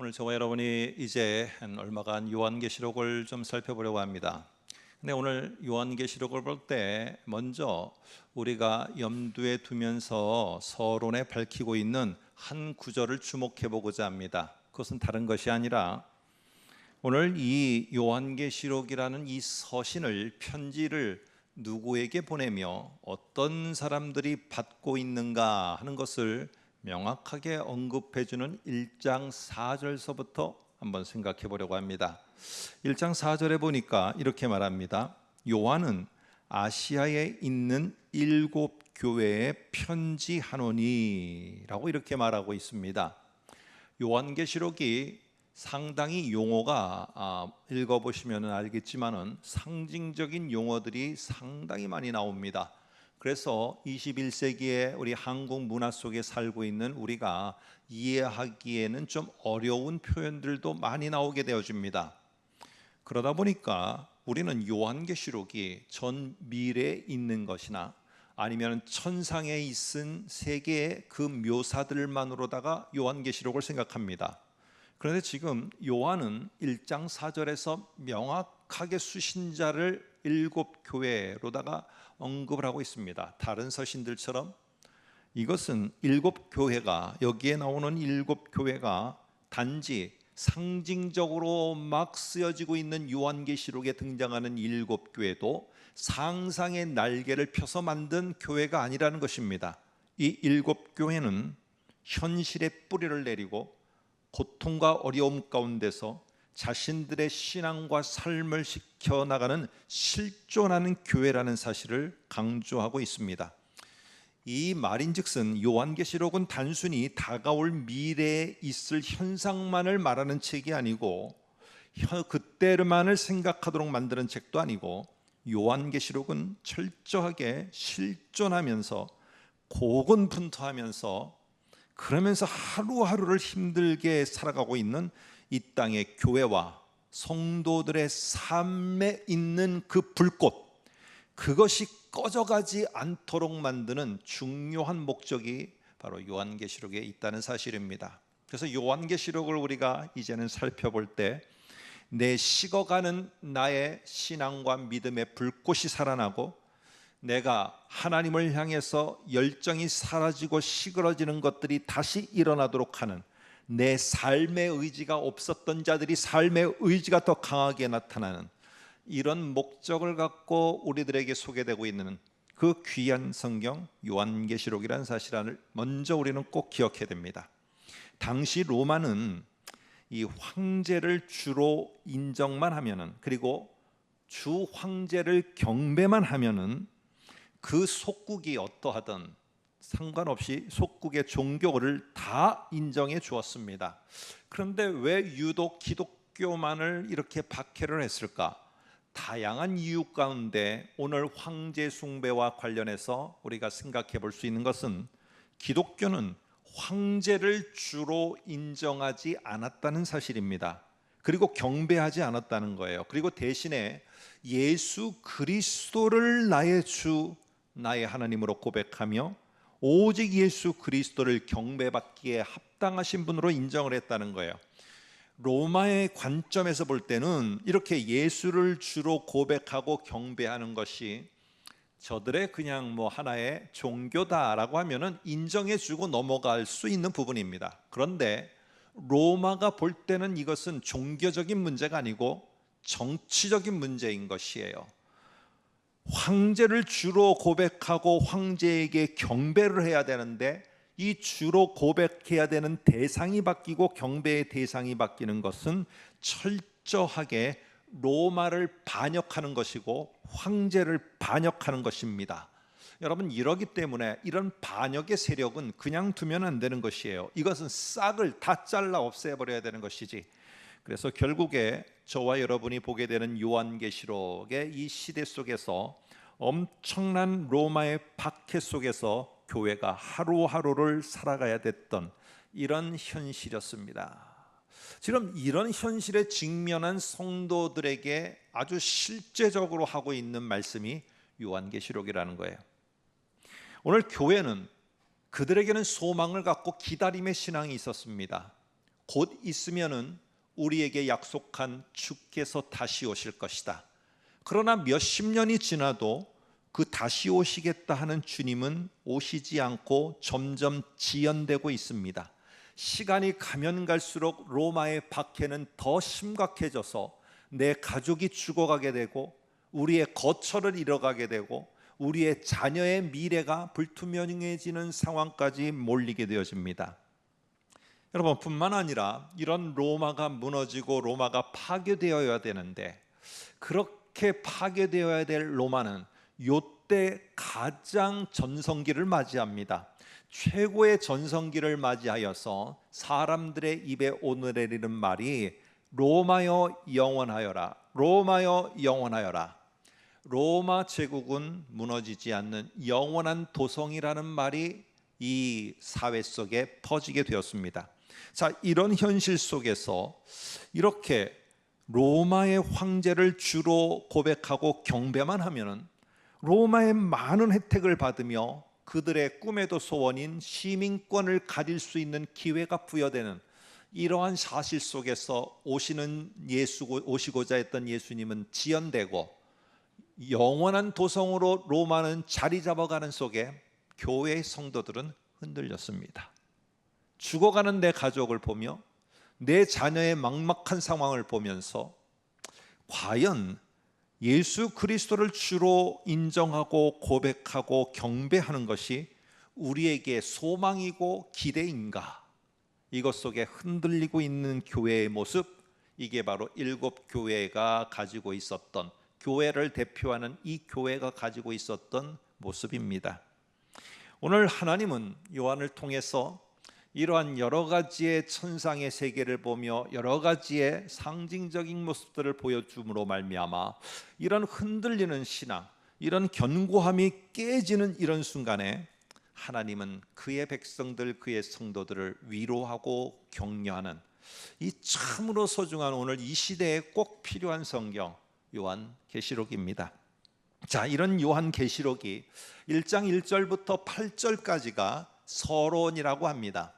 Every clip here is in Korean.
오늘 저와 여러분이 이제 얼마간 요한계시록을 좀 살펴보려고 합니다. 근데 오늘 요한계시록을 볼 때 먼저 우리가 염두에 두면서 서론에 밝히고 있는 한 구절을 주목해 보고자 합니다. 그것은 다른 것이 아니라 오늘 이 요한계시록이라는 이 서신을, 편지를 누구에게 보내며 어떤 사람들이 받고 있는가 하는 것을 명확하게 언급해주는 1장 4절서부터 한번 생각해 보려고 합니다. 1장 4절에 보니까 이렇게 말합니다. 요한은 아시아에 있는 7 교회에 편지하노니 라고 이렇게 말하고 있습니다. 요한계시록이 상당히 용어가 읽어보시면 알겠지만은 상징적인 용어들이 상당히 많이 나옵니다. 그래서 21세기에 우리 한국 문화 속에 살고 있는 우리가 이해하기에는 좀 어려운 표현들도 많이 나오게 되어집니다. 그러다 보니까 우리는 요한계시록이 전 미래에 있는 것이나 아니면 천상에 있은 세계의 그 묘사들만으로다가 요한계시록을 생각합니다. 그런데 지금 요한은 1장 4절에서 명확하게 수신자를 7 교회로다가 언급을 하고 있습니다. 다른 서신들처럼 이것은 7 교회가, 여기에 나오는 7 교회가 단지 상징적으로 막 쓰여지고 있는 요한계시록에 등장하는 7 교회도 상상의 날개를 펴서 만든 교회가 아니라는 것입니다. 이 7 교회는 현실의 뿌리를 내리고 고통과 어려움 가운데서 자신들의 신앙과 삶을 지켜나가는 실존하는 교회라는 사실을 강조하고 있습니다. 이 말인즉슨 요한계시록은 단순히 다가올 미래에 있을 현상만을 말하는 책이 아니고 그때만을 생각하도록 만드는 책도 아니고 요한계시록은 철저하게 실존하면서 고군분투하면서 그러면서 하루하루를 힘들게 살아가고 있는 이 땅의 교회와 성도들의 삶에 있는 그 불꽃, 그것이 꺼져가지 않도록 만드는 중요한 목적이 바로 요한계시록에 있다는 사실입니다. 그래서 요한계시록을 우리가 이제는 살펴볼 때 내 식어가는 나의 신앙과 믿음의 불꽃이 살아나고 내가 하나님을 향해서 열정이 사라지고 시끄러지는 것들이 다시 일어나도록 하는, 내 삶의 의지가 없었던 자들이 삶의 의지가 더 강하게 나타나는 이런 목적을 갖고 우리들에게 소개되고 있는 그 귀한 성경 요한계시록이라는 사실을 먼저 우리는 꼭 기억해야 됩니다. 당시 로마는 이 황제를 주로 인정만 하면은, 그리고 주 황제를 경배만 하면은 그 속국이 어떠하든 상관없이 속국의 종교를 다 인정해 주었습니다. 그런데 왜 유독 기독교만을 이렇게 박해를 했을까? 다양한 이유 가운데 오늘 황제 숭배와 관련해서 우리가 생각해 볼 수 있는 것은 기독교는 황제를 주로 인정하지 않았다는 사실입니다. 그리고 경배하지 않았다는 거예요. 그리고 대신에 예수 그리스도를 나의 주, 나의 하나님으로 고백하며 오직 예수 그리스도를 경배받기에 합당하신 분으로 인정을 했다는 거예요. 로마의 관점에서 볼 때는 이렇게 예수를 주로 고백하고 경배하는 것이 저들의 그냥 하나의 종교다라고 하면은 인정해주고 넘어갈 수 있는 부분입니다. 그런데 로마가 볼 때는 이것은 종교적인 문제가 아니고 정치적인 문제인 것이에요. 황제를 주로 고백하고 황제에게 경배를 해야 되는데 이 주로 고백해야 되는 대상이 바뀌고 경배의 대상이 바뀌는 것은 철저하게 로마를 반역하는 것이고 황제를 반역하는 것입니다. 여러분, 이러기 때문에 이런 반역의 세력은 그냥 두면 안 되는 것이에요. 이것은 싹을 다 잘라 없애버려야 되는 것이지. 그래서 결국에 저와 여러분이 보게 되는 요한계시록의 이 시대 속에서 엄청난 로마의 박해 속에서 교회가 하루하루를 살아가야 됐던 이런 현실이었습니다. 지금 이런 현실에 직면한 성도들에게 아주 실제적으로 하고 있는 말씀이 요한계시록이라는 거예요. 오늘 교회는 그들에게는 소망을 갖고 기다림의 신앙이 있었습니다. 곧 있으면은 우리에게 약속한 주께서 다시 오실 것이다. 그러나 몇십 년이 지나도 그 다시 오시겠다 하는 주님은 오시지 않고 점점 지연되고 있습니다. 시간이 가면 갈수록 로마의 박해는 더 심각해져서 내 가족이 죽어가게 되고 우리의 거처를 잃어가게 되고 우리의 자녀의 미래가 불투명해지는 상황까지 몰리게 되어집니다. 여러분, 뿐만 아니라 이런 로마가 무너지고 로마가 파괴되어야 되는데, 그렇게 파괴되어야 될 로마는 요때 가장 전성기를 맞이합니다. 최고의 전성기를 맞이하여서 사람들의 입에 오르내리는 말이 로마여 영원하여라, 로마여 영원하여라. 로마 제국은 무너지지 않는 영원한 도성이라는 말이 이 사회 속에 퍼지게 되었습니다. 자, 이런 현실 속에서 이렇게 로마의 황제를 주로 고백하고 경배만 하면은 로마의 많은 혜택을 받으며 그들의 꿈에도 소원인 시민권을 가질 수 있는 기회가 부여되는 이러한 사실 속에서 오시고자 했던 예수님은 지연되고 영원한 도성으로 로마는 자리 잡아가는 속에 교회의 성도들은 흔들렸습니다. 죽어가는 내 가족을 보며 내 자녀의 막막한 상황을 보면서 과연 예수 그리스도를 주로 인정하고 고백하고 경배하는 것이 우리에게 소망이고 기대인가? 이것 속에 흔들리고 있는 교회의 모습, 이게 바로 일곱 교회가 가지고 있었던, 교회를 대표하는 이 교회가 가지고 있었던 모습입니다. 오늘 하나님은 요한을 통해서 이러한 여러 가지의 천상의 세계를 보며 여러 가지의 상징적인 모습들을 보여줌으로 말미암아 이런 흔들리는 신앙, 이런 견고함이 깨지는 이런 순간에 하나님은 그의 백성들, 그의 성도들을 위로하고 격려하는 이 참으로 소중한 오늘 이 시대에 꼭 필요한 성경, 요한계시록입니다. 자, 이런 요한계시록이 1장 1절부터 8절까지가 서론이라고 합니다.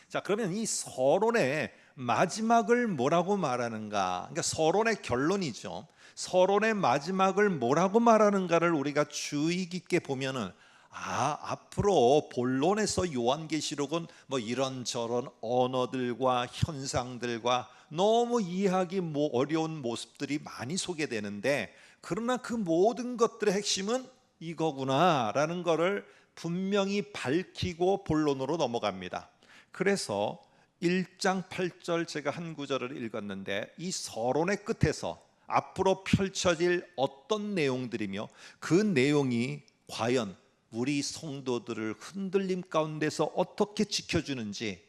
자, 그러면 이 서론의 마지막을 뭐라고 말하는가? 그러니까 서론의 결론이죠. 서론의 마지막을 뭐라고 말하는가를 우리가 주의 깊게 보면은 앞으로 본론에서 요한계시록은 뭐 이런저런 언어들과 현상들과 너무 이해하기 어려운 모습들이 많이 소개되는데, 그러나 그 모든 것들의 핵심은 이거구나라는 것을 분명히 밝히고 본론으로 넘어갑니다. 그래서 1장 8절 제가 한 구절을 읽었는데, 이 서론의 끝에서 앞으로 펼쳐질 어떤 내용들이며 그 내용이 과연 우리 성도들을 흔들림 가운데서 어떻게 지켜주는지,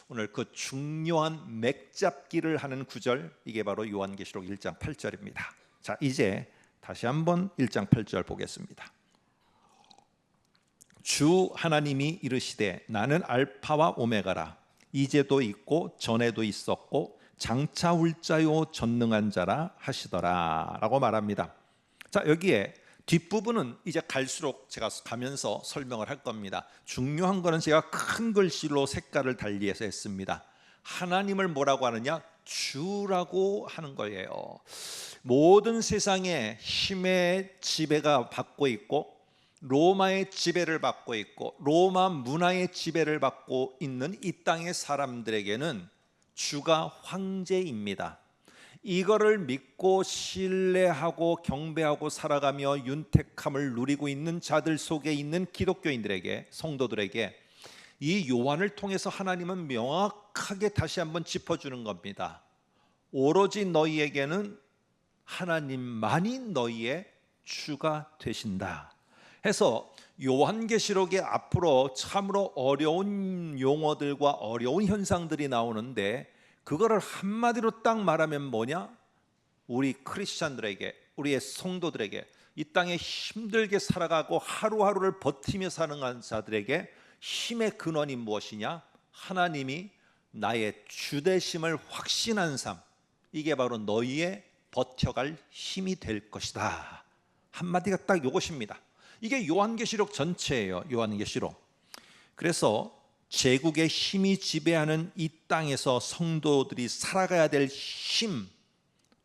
오늘 그 중요한 맥잡기를 하는 구절, 이게 바로 요한계시록 1장 8절입니다. 자, 이제 다시 한번 1장 8절 보겠습니다. 주 하나님이 이르시되 나는 알파와 오메가라, 이제도 있고 전에도 있었고 장차 올 자요 전능한 자라 하시더라 라고 말합니다. 자, 여기에 뒷부분은 이제 갈수록 제가 가면서 설명을 할 겁니다. 중요한 거는 제가 큰 글씨로 색깔을 달리해서 했습니다. 하나님을 뭐라고 하느냐? 주라고 하는 거예요. 모든 세상에 힘의 지배가 받고 있고 로마의 지배를 받고 있고 로마 문화의 지배를 받고 있는 이 땅의 사람들에게는 주가 황제입니다. 이거를 믿고 신뢰하고 경배하고 살아가며 윤택함을 누리고 있는 자들 속에 있는 기독교인들에게, 성도들에게 이 요한을 통해서 하나님은 명확하게 다시 한번 짚어주는 겁니다. 오로지 너희에게는 하나님만이 너희의 주가 되신다 해서 요한계시록에 앞으로 참으로 어려운 용어들과 어려운 현상들이 나오는데, 그거를 한마디로 딱 말하면 뭐냐? 우리 크리스찬들에게, 우리의 성도들에게, 이 땅에 힘들게 살아가고 하루하루를 버티며 사는 자들에게 힘의 근원이 무엇이냐? 하나님이 나의 주되심을 확신한 삶, 이게 바로 너희의 버텨갈 힘이 될 것이다. 한마디가 딱 이것입니다. 이게 요한계시록 전체예요. 요한계시록. 그래서 제국의 힘이 지배하는 이 땅에서 성도들이 살아가야 될 힘,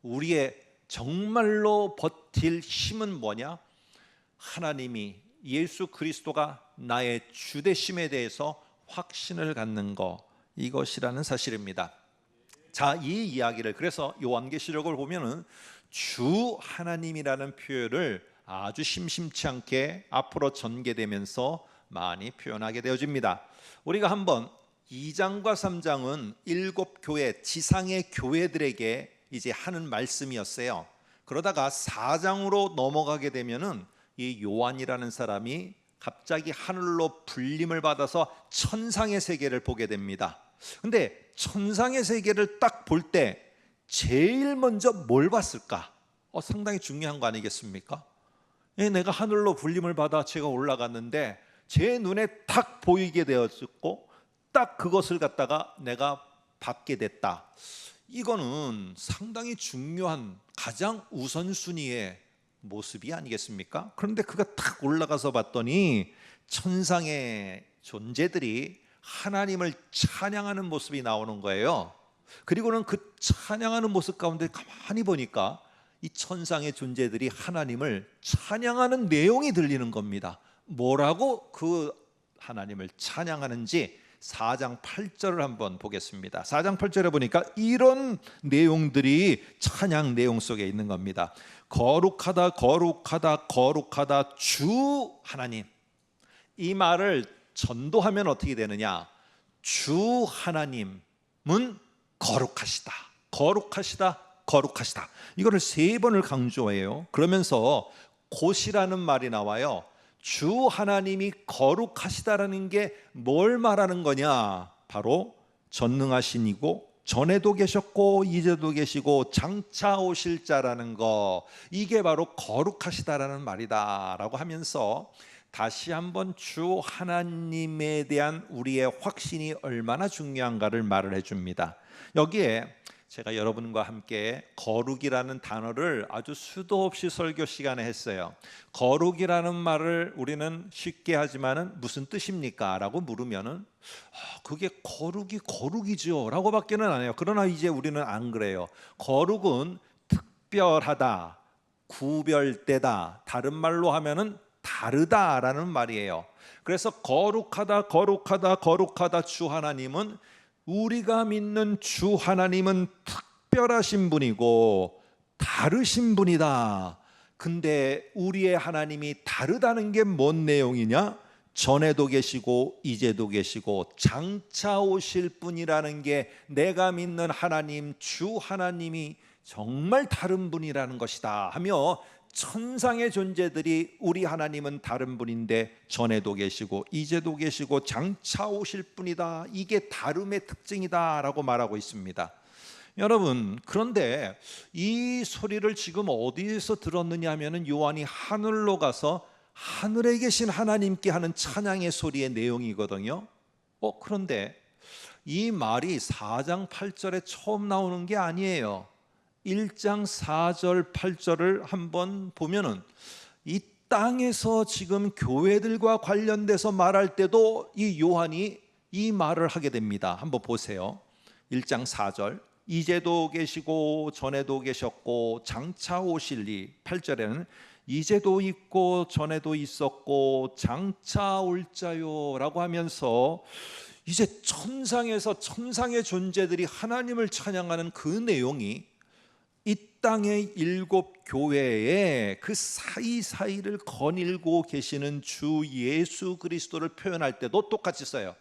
우리의 정말로 버틸 힘은 뭐냐? 하나님이 예수 그리스도가 나의 주되심에 대해서 확신을 갖는 것, 이것이라는 사실입니다. 자, 이 이야기를 그래서 요한계시록을 보면은 주 하나님이라는 표현을 아주 심심치 않게 앞으로 전개되면서 많이 표현하게 되어집니다. 우리가 한번 2장과 3장은 7교회, 지상의 교회들에게 이제 하는 말씀이었어요. 그러다가 4장으로 넘어가게 되면은 이 요한이라는 사람이 갑자기 하늘로 불림을 받아서 천상의 세계를 보게 됩니다. 근데 천상의 세계를 딱 볼 때 제일 먼저 뭘 봤을까? 상당히 중요한 거 아니겠습니까? 내가 하늘로 불림을 받아 제가 올라갔는데 제 눈에 딱 보이게 되었고 딱 그것을 갖다가 내가 받게 됐다. 이거는 상당히 중요한 가장 우선순위의 모습이 아니겠습니까? 그런데 그가 딱 올라가서 봤더니 천상의 존재들이 하나님을 찬양하는 모습이 나오는 거예요. 그리고는 그 찬양하는 모습 가운데 가만히 보니까 이 천상의 존재들이 하나님을 찬양하는 내용이 들리는 겁니다. 뭐라고 그 하나님을 찬양하는지 4장 8절을 한번 보겠습니다. 4장 8절에 보니까 이런 내용들이 찬양 내용 속에 있는 겁니다. 거룩하다 거룩하다 거룩하다 주 하나님. 이 말을 전도하면 어떻게 되느냐? 주 하나님은 거룩하시다 거룩하시다 거룩하시다. 이거를 3번을 강조해요. 그러면서 곧이라는 말이 나와요. 주 하나님이 거룩하시다라는 게 뭘 말하는 거냐? 바로 전능하신 이고 전에도 계셨고 이제도 계시고 장차 오실 자라는 거, 이게 바로 거룩하시다라는 말이다 라고 하면서 다시 한번 주 하나님에 대한 우리의 확신이 얼마나 중요한가를 말을 해줍니다. 여기에 제가 여러분과 함께 거룩이라는 단어를 아주 수도 없이 설교 시간에 했어요. 거룩이라는 말을 우리는 쉽게 하지만은 무슨 뜻입니까? 라고 물으면은 그게 거룩이죠 라고 밖에는 안 해요. 그러나 이제 우리는 안 그래요. 거룩은 특별하다, 구별되다, 다른 말로 하면은 다르다라는 말이에요. 그래서 거룩하다 거룩하다 거룩하다 주 하나님은, 우리가 믿는 주 하나님은 특별하신 분이고 다르신 분이다. 근데 우리의 하나님이 다르다는 게 뭔 내용이냐? 전에도 계시고 이제도 계시고 장차 오실 분이라는 게, 내가 믿는 하나님 주 하나님이 정말 다른 분이라는 것이다 하며, 천상의 존재들이 우리 하나님은 다른 분인데 전에도 계시고 이제도 계시고 장차 오실 분이다, 이게 다름의 특징이다 라고 말하고 있습니다. 여러분, 그런데 이 소리를 지금 어디에서 들었느냐 하면 요한이 하늘로 가서 하늘에 계신 하나님께 하는 찬양의 소리의 내용이거든요. 그런데 이 말이 4장 8절에 처음 나오는 게 아니에요. 1장 4절 8절을 한번 보면은 이 땅에서 지금 교회들과 관련돼서 말할 때도 이 요한이 이 말을 하게 됩니다. 한번 보세요. 1장 4절 이제도 계시고 전에도 계셨고 장차 오실리. 8절에는 이제도 있고 전에도 있었고 장차 올 자요 라고 하면서 이제 천상에서 천상의 존재들이 하나님을 찬양하는 그 내용이 이 땅의 7 교회에 그 사이사이를 거닐고 계시는 주 예수 그리스도를 표현할 때도 똑같이 써요.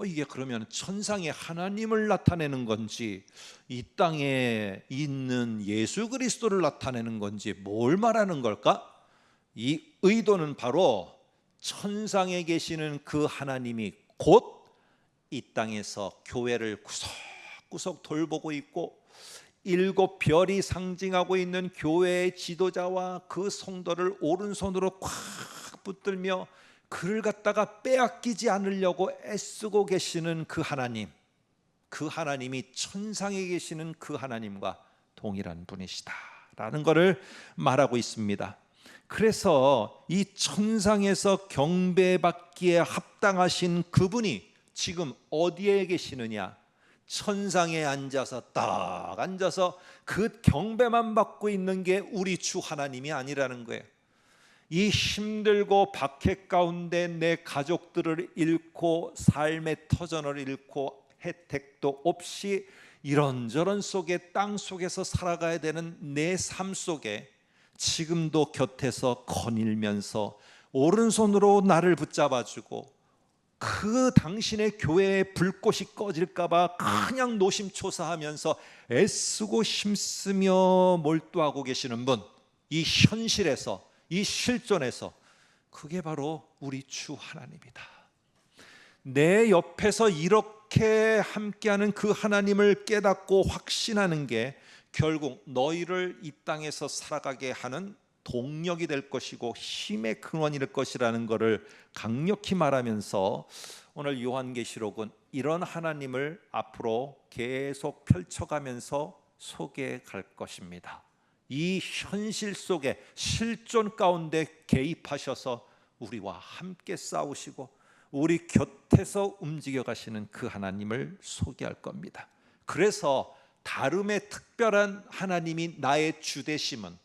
이게 그러면 천상에 하나님을 나타내는 건지 이 땅에 있는 예수 그리스도를 나타내는 건지 뭘 말하는 걸까? 이 의도는 바로 천상에 계시는 그 하나님이 곧 이 땅에서 교회를 구석구석 돌보고 있고 7 별이 상징하고 있는 교회의 지도자와 그 성도를 오른손으로 꽉 붙들며 그를 갖다가 빼앗기지 않으려고 애쓰고 계시는 그 하나님, 그 하나님이 천상에 계시는 그 하나님과 동일한 분이시다 라는 것을 말하고 있습니다. 그래서 이 천상에서 경배받기에 합당하신 그분이 지금 어디에 계시느냐? 천상에 앉아서 딱 앉아서 그 경배만 받고 있는 게 우리 주 하나님이 아니라는 거예요. 이 힘들고 박해 가운데 내 가족들을 잃고 삶의 터전을 잃고 혜택도 없이 이런저런 속에 땅 속에서 살아가야 되는 내 삶 속에 지금도 곁에서 거닐면서 오른손으로 나를 붙잡아주고 그 당신의 교회의 불꽃이 꺼질까 봐 그냥 노심초사하면서 애쓰고 힘쓰며 몰두하고 계시는 분, 이 현실에서, 이 실존에서, 그게 바로 우리 주 하나님이다. 내 옆에서 이렇게 함께하는 그 하나님을 깨닫고 확신하는 게 결국 너희를 이 땅에서 살아가게 하는 동력이 될 것이고 힘의 근원이 될 것이라는 것을 강력히 말하면서 오늘 요한계시록은 이런 하나님을 앞으로 계속 펼쳐가면서 소개해 갈 것입니다. 이 현실 속에 실존 가운데 개입하셔서 우리와 함께 싸우시고 우리 곁에서 움직여 가시는 그 하나님을 소개할 겁니다. 그래서 다름의 특별한 하나님이 나의 주되심은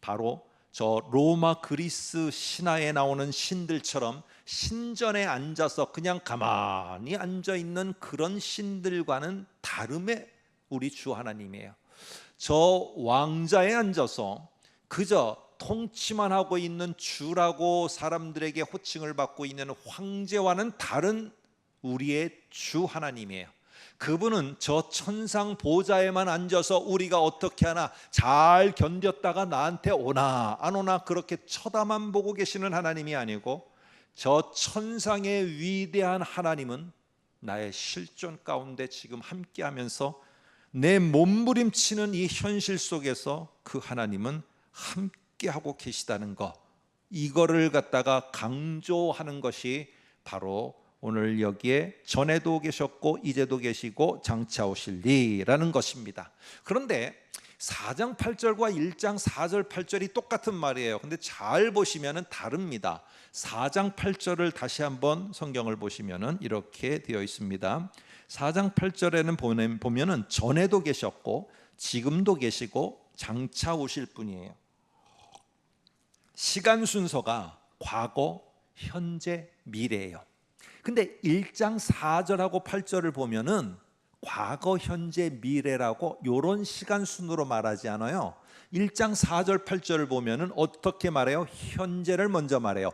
바로 저 로마 그리스 신화에 나오는 신들처럼 신전에 앉아서 그냥 가만히 앉아 있는 그런 신들과는 다름의 우리 주 하나님이에요. 저 왕자에 앉아서 그저 통치만 하고 있는 주라고 사람들에게 호칭을 받고 있는 황제와는 다른 우리의 주 하나님이에요. 그분은 저 천상 보좌에만 앉아서 우리가 어떻게 하나 잘 견뎠다가 나한테 오나 안 오나 그렇게 쳐다만 보고 계시는 하나님이 아니고 저 천상의 위대한 하나님은 나의 실존 가운데 지금 함께하면서 내 몸부림치는 이 현실 속에서 그 하나님은 함께하고 계시다는 것, 이거를 갖다가 강조하는 것이 바로 오늘 여기에 전에도 계셨고 이제도 계시고 장차 오실리라는 것입니다. 그런데 4장 8절과 1장 4절 8절이 똑같은 말이에요. 근데 잘 보시면 다릅니다. 4장 8절을 다시 한번 성경을 보시면 이렇게 되어 있습니다. 4장 8절에는 보면은 전에도 계셨고 지금도 계시고 장차 오실 분이에요. 시간 순서가 과거, 현재, 미래예요. 근데 1장 4절하고 8절을 보면은 과거, 현재, 미래라고 이런 시간 순으로 말하지 않아요. 1장 4절 8절을 보면은 어떻게 말해요? 현재를 먼저 말해요.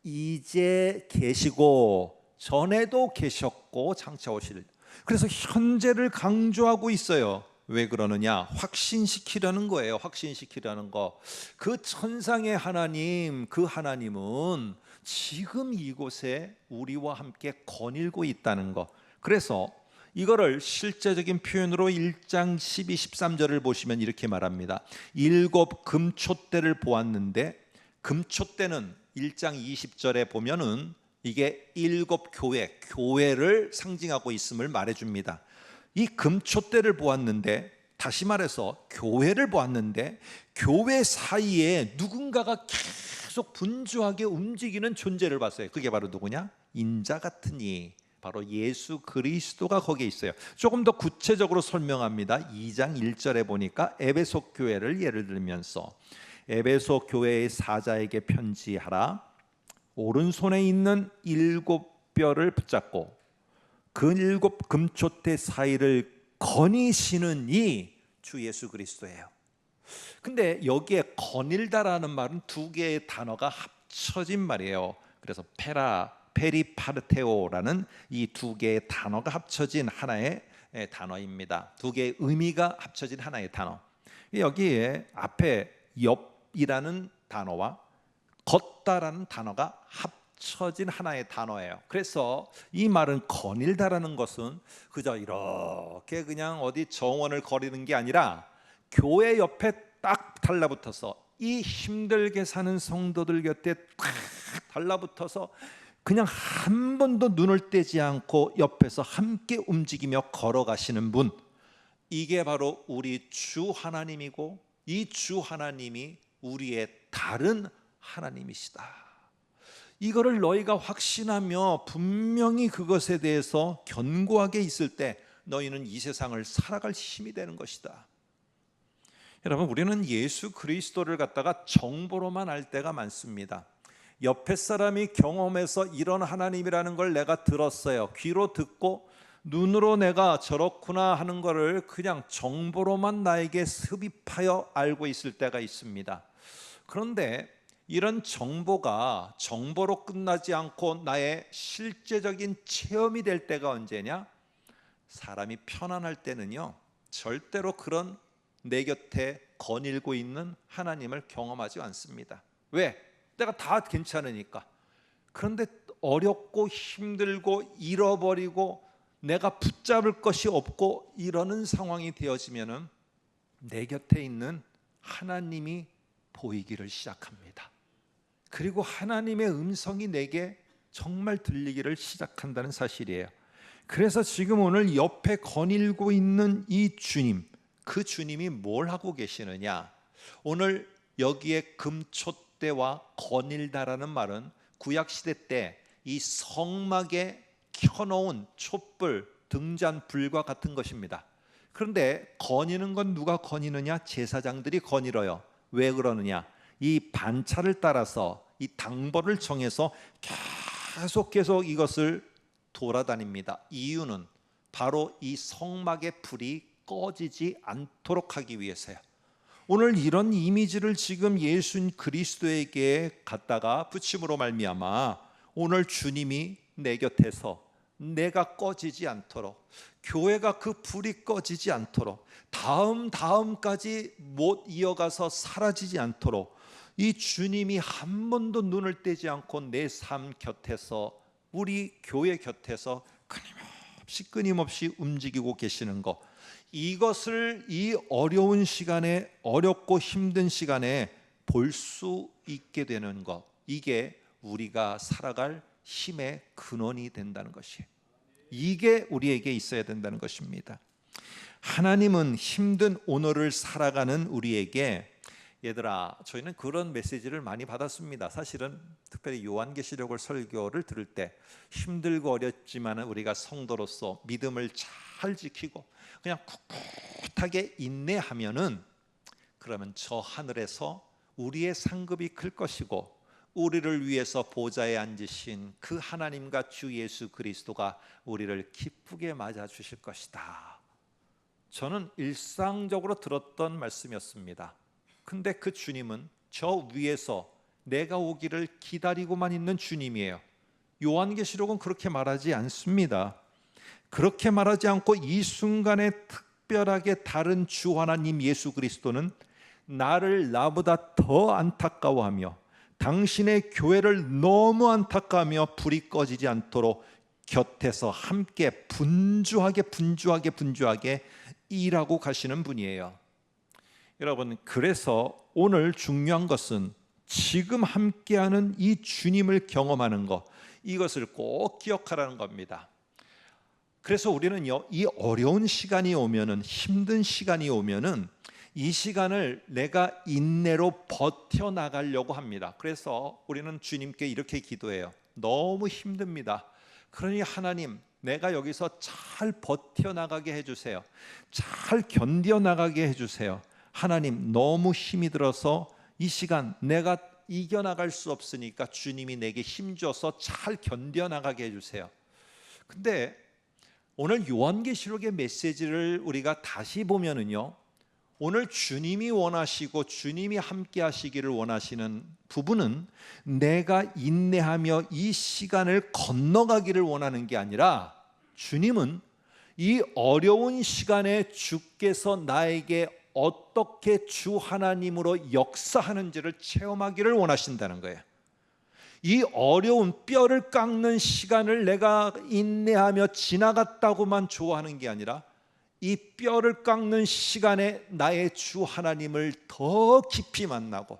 이제 계시고 전에도 계셨고 장차 오실. 그래서 현재를 강조하고 있어요. 왜 그러느냐? 확신시키려는 거예요. 확신시키려는 거. 그 천상의 하나님, 그 하나님은 지금 이곳에 우리와 함께 거닐고 있다는 거. 그래서 이거를 실제적인 표현으로 1장 12, 13절을 보시면 이렇게 말합니다. 7 금초대를 보았는데, 금초대는 1장 20절에 보면은 이게 7 교회를 상징하고 있음을 말해줍니다. 이 금초대를 보았는데, 다시 말해서 교회를 보았는데 교회 사이에 누군가가 계속 분주하게 움직이는 존재를 봤어요. 그게 바로 누구냐? 인자 같은 이, 바로 예수 그리스도가 거기에 있어요. 조금 더 구체적으로 설명합니다. 2장 1절에 보니까 에베소 교회를 예를 들면서 에베소 교회의 사자에게 편지하라. 오른손에 있는 7 뼈를 붙잡고 그 7 금초대 사이를 거니시는 이 주 예수 그리스도예요. 근데 여기에 거닐다라는 말은 2개의 단어가 합쳐진 말이에요. 그래서 페리파르테오라는 이 2개의 단어가 합쳐진 하나의 단어입니다. 2개의 의미가 합쳐진 하나의 단어. 여기에 앞에 옆이라는 단어와 걷다라는 단어가 합쳐진 하나의 단어예요. 그래서 이 말은 거닐다라는 것은 그저 이렇게 그냥 어디 정원을 거리는 게 아니라 교회 옆에 딱 달라붙어서 이 힘들게 사는 성도들 곁에 딱 달라붙어서 그냥 한 번도 눈을 떼지 않고 옆에서 함께 움직이며 걸어가시는 분, 이게 바로 우리 주 하나님이고 이 주 하나님이 우리의 다른 하나님이시다. 이거를 너희가 확신하며 분명히 그것에 대해서 견고하게 있을 때 너희는 이 세상을 살아갈 힘이 되는 것이다. 여러분, 우리는 예수 그리스도를 갖다가 정보로만 알 때가 많습니다. 옆에 사람이 경험해서 이런 하나님이라는 걸 내가 들었어요. 귀로 듣고 눈으로 내가 저렇구나 하는 거를 그냥 정보로만 나에게 습입하여 알고 있을 때가 있습니다. 그런데 이런 정보가 정보로 끝나지 않고 나의 실제적인 체험이 될 때가 언제냐? 사람이 편안할 때는요, 절대로 그런 내 곁에 거닐고 있는 하나님을 경험하지 않습니다. 왜? 내가 다 괜찮으니까. 그런데 어렵고 힘들고 잃어버리고 내가 붙잡을 것이 없고 이러는 상황이 되어지면은 내 곁에 있는 하나님이 보이기를 시작합니다. 그리고 하나님의 음성이 내게 정말 들리기를 시작한다는 사실이에요. 그래서 지금 오늘 옆에 거닐고 있는 이 주님, 그 주님이 뭘 하고 계시느냐? 오늘 여기에 금촛대와 거닐다라는 말은 구약시대 때 이 성막에 켜놓은 촛불, 등잔불과 같은 것입니다. 그런데 거니는 건 누가 거니느냐? 제사장들이 거닐어요. 왜 그러느냐? 이 반차를 따라서 이 당벌을 정해서 계속 이것을 돌아다닙니다. 이유는 바로 이 성막의 불이 꺼지지 않도록 하기 위해서요. 오늘 이런 이미지를 지금 예수 그리스도에게 갖다가 붙임으로 말미암아 오늘 주님이 내 곁에서 내가 꺼지지 않도록, 교회가 그 불이 꺼지지 않도록, 다음까지 못 이어가서 사라지지 않도록 이 주님이 한 번도 눈을 떼지 않고 내 삶 곁에서, 우리 교회 곁에서 끊임없이 움직이고 계시는 것, 이것을 이 어려운 시간에, 어렵고 힘든 시간에 볼 수 있게 되는 것, 이게 우리가 살아갈 힘의 근원이 된다는 것이에요. 이게 우리에게 있어야 된다는 것입니다. 하나님은 힘든 오늘을 살아가는 우리에게, 얘들아, 저희는 그런 메시지를 많이 받았습니다. 사실은 특별히 요한계시록을 설교를 들을 때 힘들고 어렵지만 우리가 성도로서 믿음을 잘 지키고 그냥 꿋꿋하게 인내하면은, 그러면 저 하늘에서 우리의 상급이 클 것이고 우리를 위해서 보좌에 앉으신 그 하나님과 주 예수 그리스도가 우리를 기쁘게 맞아 주실 것이다. 저는 일상적으로 들었던 말씀이었습니다. 근데 그 주님은 저 위에서 내가 오기를 기다리고만 있는 주님이에요. 요한계시록은 그렇게 말하지 않습니다. 그렇게 말하지 않고 이 순간에 특별하게 다른 주 하나님 예수 그리스도는 나를 나보다 더 안타까워하며 당신의 교회를 너무 안타까워하며 불이 꺼지지 않도록 곁에서 함께 분주하게 일하고 가시는 분이에요. 여러분, 그래서 오늘 중요한 것은 지금 함께하는 이 주님을 경험하는 것, 이것을 꼭 기억하라는 겁니다. 그래서 우리는요, 이 어려운 시간이 오면은, 힘든 시간이 오면은 이 시간을 내가 인내로 버텨나가려고 합니다. 그래서 우리는 주님께 이렇게 기도해요. 너무 힘듭니다. 그러니 하나님, 내가 여기서 잘 버텨나가게 해주세요. 잘 견뎌나가게 해주세요. 하나님, 너무 힘이 들어서 이 시간 내가 이겨나갈 수 없으니까 주님이 내게 힘줘서 잘 견뎌나가게 해주세요. 근데 오늘 요한계시록의 메시지를 우리가 다시 보면은요, 오늘 주님이 원하시고 주님이 함께 하시기를 원하시는 부분은 내가 인내하며 이 시간을 건너가기를 원하는 게 아니라, 주님은 이 어려운 시간에 주께서 나에게 어떻게 주 하나님으로 역사하는지를 체험하기를 원하신다는 거예요. 이 어려운 뼈를 깎는 시간을 내가 인내하며 지나갔다고만 좋아하는 게 아니라 이 뼈를 깎는 시간에 나의 주 하나님을 더 깊이 만나고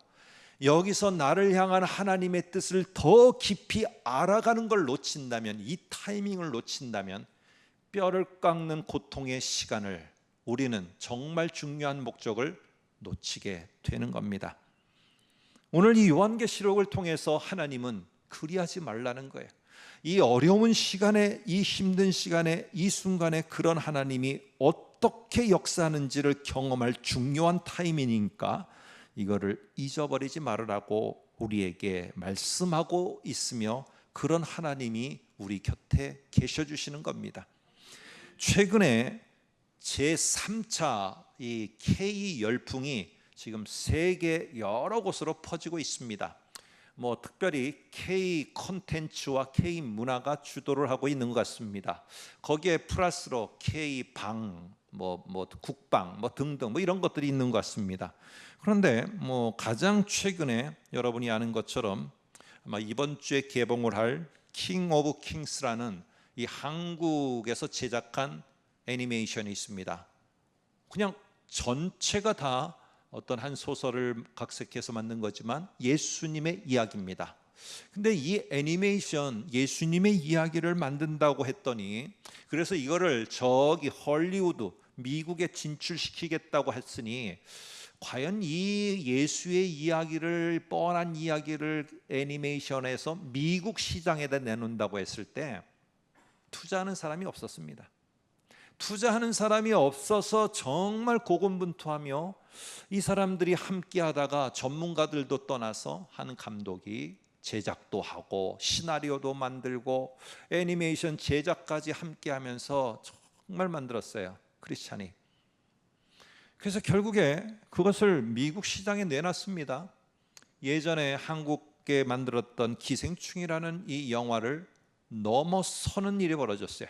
여기서 나를 향한 하나님의 뜻을 더 깊이 알아가는 걸 놓친다면, 이 타이밍을 놓친다면 뼈를 깎는 고통의 시간을, 우리는 정말 중요한 목적을 놓치게 되는 겁니다. 오늘 이 요한계시록을 통해서 하나님은 그리하지 말라는 거예요. 이 어려운 시간에, 이 힘든 시간에, 이 순간에 그런 하나님이 어떻게 역사하는지를 경험할 중요한 타이밍이니까 이거를 잊어버리지 말으라고 우리에게 말씀하고 있으며, 그런 하나님이 우리 곁에 계셔 주시는 겁니다. 최근에 제3차 이 K 열풍이 지금 세계 여러 곳으로 퍼지고 있습니다. 특별히 K 콘텐츠와 K 문화가 주도를 하고 있는 것 같습니다. 거기에 플러스로 K 방, 국방, 등등 이런 것들이 있는 것 같습니다. 그런데 가장 최근에 여러분이 아는 것처럼 아마 이번 주에 개봉을 할 킹 오브 킹스라는 이 한국에서 제작한 애니메이션이 있습니다. 그냥 전체가 다 어떤 한 소설을 각색해서 만든 거지만 예수님의 이야기입니다. 근데 이 애니메이션, 예수님의 이야기를 만든다고 했더니, 그래서 이거를 저기 헐리우드 미국에 진출시키겠다고 했으니, 과연 이 예수의 이야기를, 뻔한 이야기를 애니메이션에서 미국 시장에다 내놓는다고 했을 때 투자하는 사람이 없었습니다. 투자하는 사람이 없어서 정말 고군분투하며 이 사람들이 함께 하다가 전문가들도 떠나서 한 감독이 제작도 하고 시나리오도 만들고 애니메이션 제작까지 함께 하면서 정말 만들었어요, 크리스찬이. 그래서 결국에 그것을 미국 시장에 내놨습니다. 예전에 한국에 만들었던 기생충이라는 이 영화를 넘어서는 일이 벌어졌어요.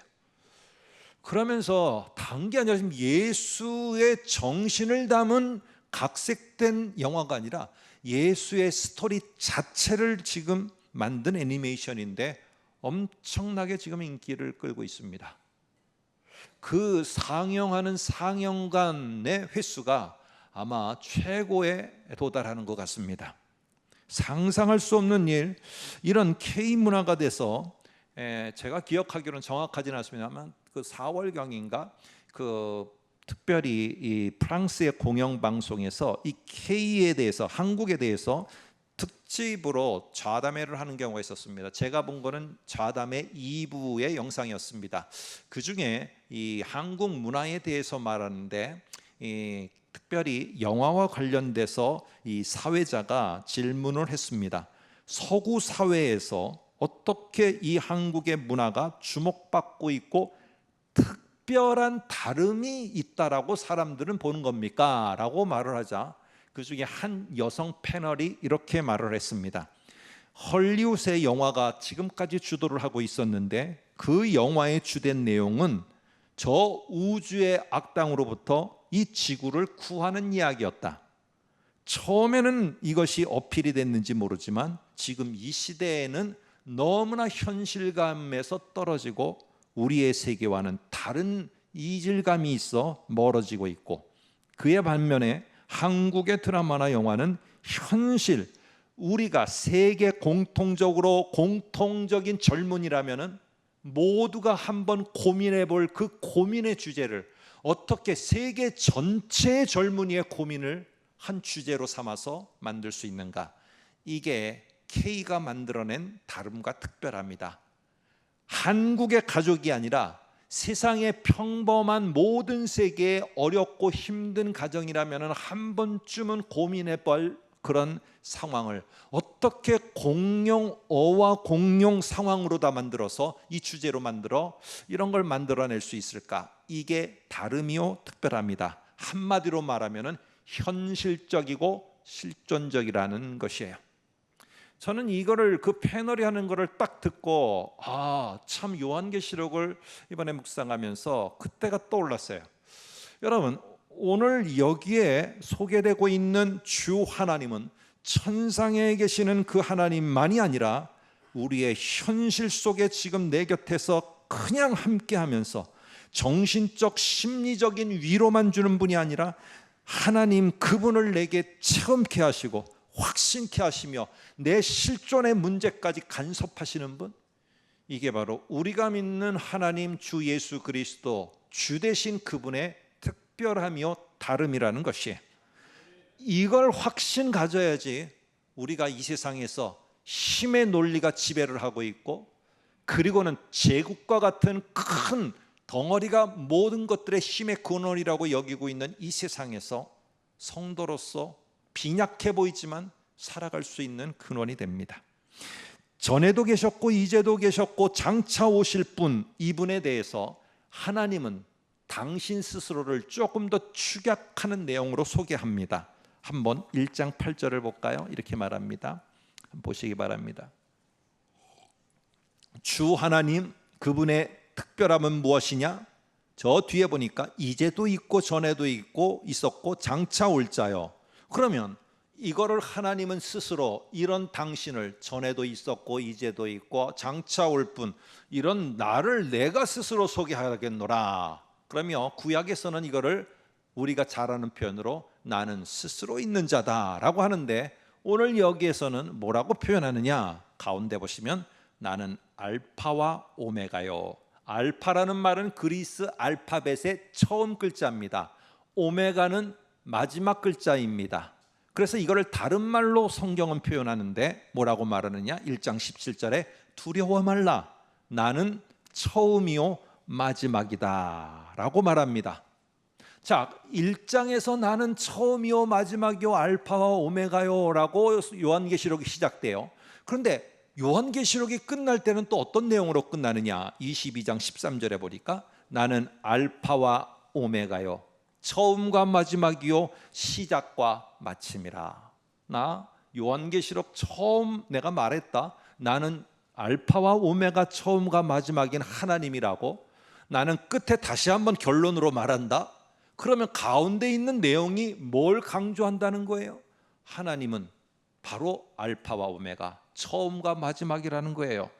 그러면서 단 게 아니라 지금 예수의 정신을 담은 각색된 영화가 아니라 예수의 스토리 자체를 지금 만든 애니메이션인데 엄청나게 지금 인기를 끌고 있습니다. 그 상영하는 상영관의 횟수가 아마 최고에 도달하는 것 같습니다. 상상할 수 없는 일, 이런 K문화가 돼서 제가 기억하기로는 정확하지는 않습니다만 그 4월경인가 특별히 이 프랑스의 공영방송에서 이 K에 대해서, 한국에 대해서 특집으로 좌담회를 하는 경우가 있었습니다. 제가 본 거는 좌담회 2부의 영상이었습니다. 그 중에 이 한국 문화에 대해서 말하는데 특별히 영화와 관련돼서 이 사회자가 질문을 했습니다. 서구 사회에서 어떻게 이 한국의 문화가 주목받고 있고 특별한 다름이 있다라고 사람들은 보는 겁니까? 라고 말을 하자 그 중에 한 여성 패널이 이렇게 말을 했습니다. 헐리우드의 영화가 지금까지 주도를 하고 있었는데 그 영화의 주된 내용은 저 우주의 악당으로부터 이 지구를 구하는 이야기였다. 처음에는 이것이 어필이 됐는지 모르지만 지금 이 시대에는 너무나 현실감에서 떨어지고 우리의 세계와는 다른 이질감이 있어 멀어지고 있고, 그에 반면에 한국의 드라마나 영화는 현실, 우리가 세계 공통적인 젊은이라면은 모두가 한번 고민해 볼 그 고민의 주제를 어떻게 세계 전체의 젊은이의 고민을 한 주제로 삼아서 만들 수 있는가, 이게 K가 만들어낸 다름과 특별합니다. 한국의 가족이 아니라 세상의 평범한 모든 세계의 어렵고 힘든 가정이라면 한 번쯤은 고민해 볼 그런 상황을 어떻게 공용어와 공용 상황으로 다 만들어서 이 주제로 만들어 이런 걸 만들어낼 수 있을까? 이게 다름이요 특별합니다. 한마디로 말하면 현실적이고 실존적이라는 것이에요. 저는 이거를 그 패널이 하는 거를 딱 듣고 참 요한계시록을 이번에 묵상하면서 그때가 떠올랐어요. 여러분, 오늘 여기에 소개되고 있는 주 하나님은 천상에 계시는 그 하나님만이 아니라 우리의 현실 속에 지금 내 곁에서 그냥 함께하면서 정신적 심리적인 위로만 주는 분이 아니라 하나님 그분을 내게 체험케 하시고 확신케 하시며 내 실존의 문제까지 간섭하시는 분, 이게 바로 우리가 믿는 하나님 주 예수 그리스도 주 되신 그분의 특별하며 다름이라는 것이에요. 이걸 확신 가져야지 우리가 이 세상에서 힘의 논리가 지배를 하고 있고, 그리고는 제국과 같은 큰 덩어리가 모든 것들의 힘의 근원이라고 여기고 있는 이 세상에서 성도로서 빈약해 보이지만 살아갈 수 있는 근원이 됩니다. 전에도 계셨고 이제도 계셨고 장차 오실 분, 이분에 대해서 하나님은 당신 스스로를 조금 더 축약하는 내용으로 소개합니다. 한번 1장 8절을 볼까요? 이렇게 말합니다. 보시기 바랍니다. 주 하나님, 그분의 특별함은 무엇이냐? 저 뒤에 보니까 이제도 있고 전에도 있고 있었고 장차 올 자요. 그러면 이거를 하나님은 스스로 이런 당신을 전에도 있었고 이제도 있고 장차 올 분, 이런 나를 내가 스스로 소개하겠노라. 그러면 구약에서는 이거를 우리가 잘 아는 표현으로 나는 스스로 있는 자다라고 하는데, 오늘 여기에서는 뭐라고 표현하느냐? 가운데 보시면 나는 알파와 오메가요. 알파라는 말은 그리스 알파벳의 처음 글자입니다. 오메가는 마지막 글자입니다. 그래서 이거를 다른 말로 성경은 표현하는데 뭐라고 말하느냐? 1장 17절에 두려워 말라, 나는 처음이요 마지막이다 라고 말합니다. 자, 1장에서 나는 처음이요 마지막이요 알파와 오메가요 라고 요한계시록이 시작돼요. 그런데 요한계시록이 끝날 때는 또 어떤 내용으로 끝나느냐? 22장 13절에 보니까 나는 알파와 오메가요, 처음과 마지막이요 시작과 마침이라. 나 요한계시록 처음 내가 말했다. 나는 알파와 오메가 처음과 마지막인 하나님이라고. 나는 끝에 다시 한번 결론으로 말한다. 그러면 가운데 있는 내용이 뭘 강조한다는 거예요? 하나님은 바로 알파와 오메가, 처음과 마지막이라는 거예요.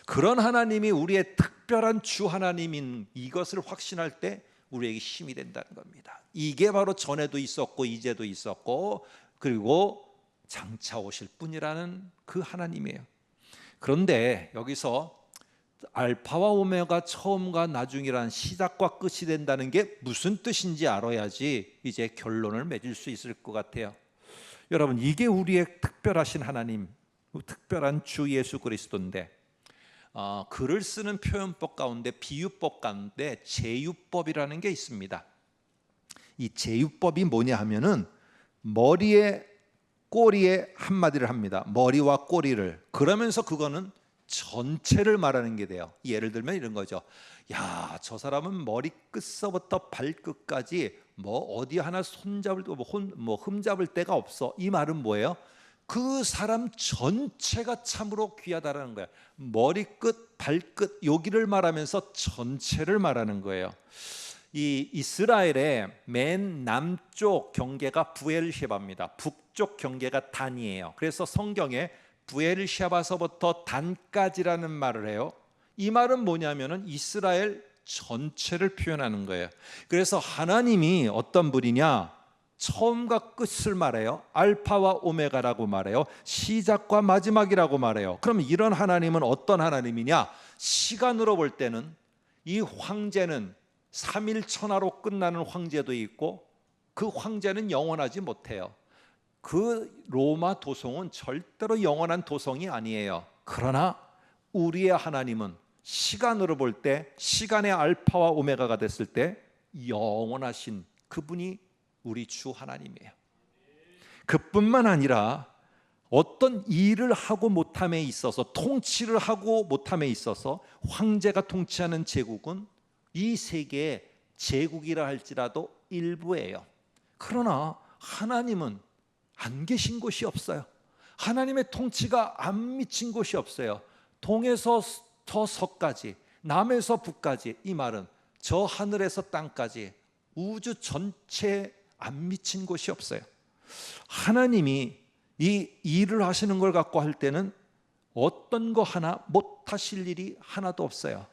그런 하나님이 우리의 특별한 주 하나님인 이것을 확신할 때 우리에게 힘이 된다는 겁니다. 이게 바로 전에도 있었고 이제도 있었고 그리고 장차 오실 분이라는 그 하나님이에요. 그런데 여기서 알파와 오메가, 처음과 나중이라는 시작과 끝이 된다는 게 무슨 뜻인지 알아야지 이제 결론을 맺을 수 있을 것 같아요. 여러분, 이게 우리의 특별하신 하나님, 특별한 주 예수 그리스도인데, 글을 쓰는 표현법 가운데, 비유법 가운데 제유법이라는 게 있습니다. 이 제유법이 뭐냐 하면은 머리에 꼬리에 한마디를 합니다. 머리와 꼬리를. 그러면서 그거는 전체를 말하는 게 돼요. 예를 들면 이런 거죠. 야, 저 사람은 머리끝서부터 발끝까지 뭐 어디 하나 손잡을 뭐 흠잡을 데가 없어. 이 말은 뭐예요? 그 사람 전체가 참으로 귀하다라는 거예요. 머리끝, 발끝 여기를 말하면서 전체를 말하는 거예요. 이 이스라엘의 맨 남쪽 경계가 부엘셰바입니다. 북쪽 경계가 단이에요. 그래서 성경에 부엘셰바서부터 단까지라는 말을 해요. 이 말은 뭐냐면은 이스라엘 전체를 표현하는 거예요. 그래서 하나님이 어떤 분이냐? 처음과 끝을 말해요. 알파와 오메가라고 말해요. 시작과 마지막이라고 말해요. 그럼 이런 하나님은 어떤 하나님이냐? 시간으로 볼 때는 이 황제는 3일 천하로 끝나는 황제도 있고 그 황제는 영원하지 못해요. 그 로마 도성은 절대로 영원한 도성이 아니에요. 그러나 우리의 하나님은 시간으로 볼 때, 시간의 알파와 오메가가 됐을 때 영원하신 그분이 우리 주 하나님이에요. 그뿐만 아니라 어떤 일을 하고 못함에 있어서, 통치를 하고 못함에 있어서 황제가 통치하는 제국은 이 세계의 제국이라 할지라도 일부예요. 그러나 하나님은 안 계신 곳이 없어요. 하나님의 통치가 안 미친 곳이 없어요. 동에서 서까지, 남에서 북까지, 이 말은 저 하늘에서 땅까지 우주 전체에 안 미친 곳이 없어요. 하나님이 이 일을 하시는 걸 갖고 할 때는 어떤 거 하나 못하실 일이 하나도 없어요.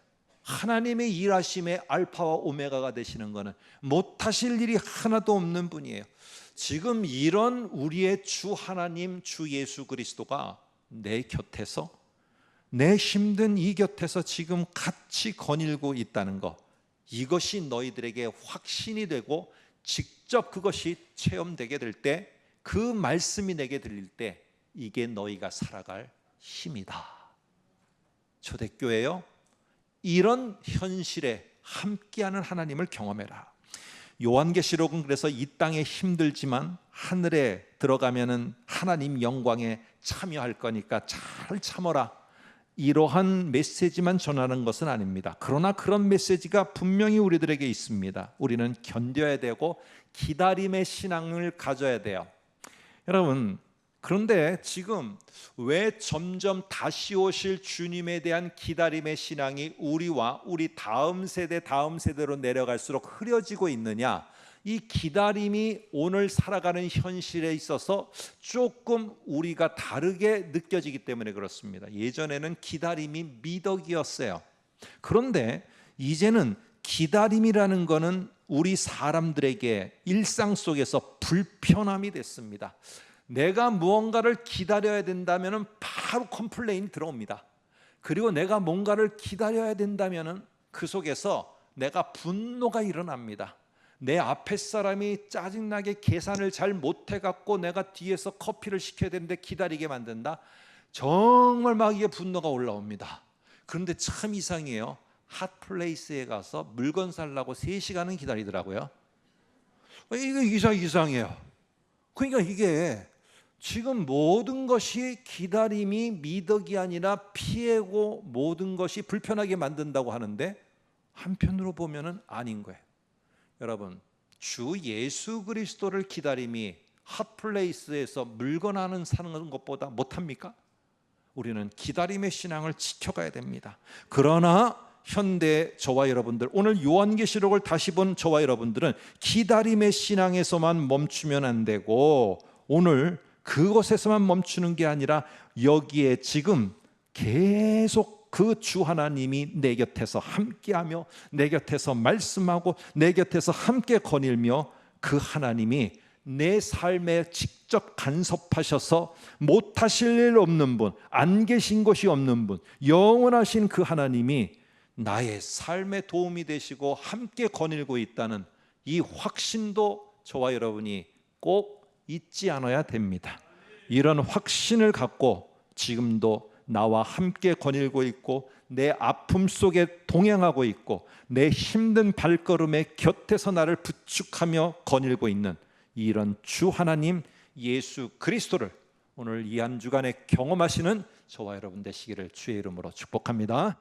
하나님의 일하심의 알파와 오메가가 되시는 것은 못하실 일이 하나도 없는 분이에요. 지금 이런 우리의 주 하나님, 주 예수 그리스도가 내 곁에서, 내 힘든 이 곁에서 지금 같이 거닐고 있다는 것, 이것이 너희들에게 확신이 되고 직접 그것이 체험되게 될 때, 그 말씀이 내게 들릴 때 이게 너희가 살아갈 힘이다. 초대교회요, 이런 현실에 함께하는 하나님을 경험해라. 요한계시록은 그래서 이 땅에 힘들지만 하늘에 들어가면은 하나님 영광에 참여할 거니까 잘 참아라, 이러한 메시지만 전하는 것은 아닙니다. 그러나 그런 메시지가 분명히 우리들에게 있습니다. 우리는 견뎌야 되고 기다림의 신앙을 가져야 돼요. 여러분, 그런데 지금 왜 점점 다시 오실 주님에 대한 기다림의 신앙이 우리와 우리 다음 세대로 내려갈수록 흐려지고 있느냐? 이 기다림이 오늘 살아가는 현실에 있어서 조금 우리가 다르게 느껴지기 때문에 그렇습니다. 예전에는 기다림이 미덕이었어요. 그런데 이제는 기다림이라는 것은 우리 사람들에게 일상 속에서 불편함이 됐습니다. 내가 무언가를 기다려야 된다면 바로 컴플레인이 들어옵니다. 그리고 내가 뭔가를 기다려야 된다면 그 속에서 내가 분노가 일어납니다. 내 앞에 사람이 짜증나게 계산을 잘 못해갖고 내가 뒤에서 커피를 시켜야 되는데 기다리게 만든다. 정말 막 이게 분노가 올라옵니다. 그런데 참 이상해요. 핫플레이스에 가서 물건 살라고 3시간은 기다리더라고요. 이게 이상해요. 그러니까 이게 지금 모든 것이 기다림이 미덕이 아니라 피해고 모든 것이 불편하게 만든다고 하는데 한편으로 보면은 아닌 거예요. 여러분, 주 예수 그리스도를 기다림이 핫플레이스에서 물건 하는 사는 것보다 못합니까? 우리는 기다림의 신앙을 지켜가야 됩니다. 그러나 현대 저와 여러분들, 오늘 요한계시록을 다시 본 저와 여러분들은 기다림의 신앙에서만 멈추면 안 되고 오늘 그곳에서만 멈추는 게 아니라 여기에 지금 계속 그 주 하나님이 내 곁에서 함께하며 내 곁에서 말씀하고 내 곁에서 함께 거닐며 그 하나님이 내 삶에 직접 간섭하셔서 못하실 일 없는 분, 안 계신 곳이 없는 분, 영원하신 그 하나님이 나의 삶에 도움이 되시고 함께 거닐고 있다는 이 확신도 저와 여러분이 꼭 잊지 않아야 됩니다. 이런 확신을 갖고 지금도 나와 함께 거닐고 있고 내 아픔 속에 동행하고 있고 내 힘든 발걸음에 곁에서 나를 부축하며 거닐고 있는 이런 주 하나님 예수 그리스도를 오늘 이 한 주간에 경험하시는 저와 여러분 되시기를 주의 이름으로 축복합니다.